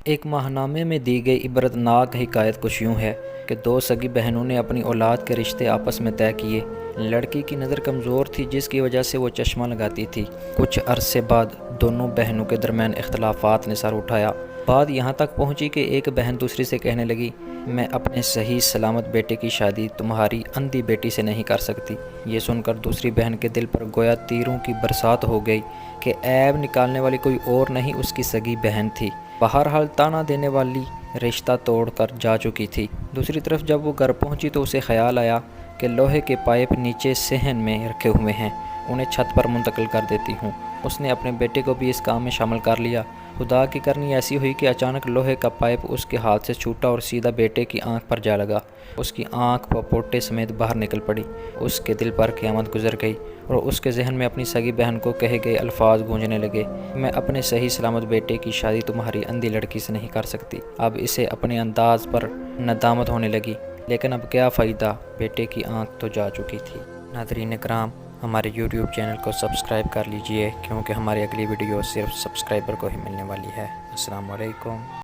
ایک ماہنامے میں دی گئی عبرتناک حکایت کچھ یوں ہے کہ دو سگی بہنوں نے اپنی اولاد کے رشتے آپس میں طے کیے۔ لڑکی کی نظر کمزور تھی جس کی وجہ سے وہ چشمہ لگاتی تھی۔ کچھ عرصے بعد دونوں بہنوں کے درمیان اختلافات نے سر اٹھایا۔ بات یہاں تک پہنچی کہ ایک بہن دوسری سے کہنے لگی، میں اپنے صحیح سلامت بیٹے کی شادی تمہاری اندھی بیٹی سے نہیں کر سکتی۔ یہ سن کر دوسری بہن کے دل پر گویا تیروں کی برسات ہو گئی کہ عیب نکالنے والی کوئی اور نہیں اس کی سگی بہن تھی۔ بہرحال طعنہ دینے والی رشتہ توڑ کر جا چکی تھی۔ دوسری طرف جب وہ گھر پہنچی تو اسے خیال آیا کہ لوہے کے پائپ نیچے صحن میں رکھے ہوئے ہیں، انہیں چھت پر منتقل کر دیتی ہوں۔ اس نے اپنے بیٹے کو بھی اس کام میں شامل کر لیا۔ خدا کی کرنی ایسی ہوئی کہ اچانک لوہے کا پائپ اس کے ہاتھ سے چھوٹا اور سیدھا بیٹے کی آنکھ پر جا لگا۔ اس کی آنکھ پپوٹے سمیت باہر نکل پڑی۔ اس کے دل پر قیامت گزر گئی اور اس کے ذہن میں اپنی سگی بہن کو کہے گئے الفاظ گونجنے لگے، میں اپنے صحیح سلامت بیٹے کی شادی تمہاری اندھی لڑکی سے نہیں کر سکتی۔ اب اسے اپنے انداز پر ندامت ہونے لگی، لیکن اب کیا فائدہ، بیٹے کی آنکھ تو جا چکی تھی۔ ناظرین کرام، ہمارے یوٹیوب چینل کو سبسکرائب کر لیجئے کیونکہ ہماری اگلی ویڈیو صرف سبسکرائبر کو ہی ملنے والی ہے۔ السلام علیکم۔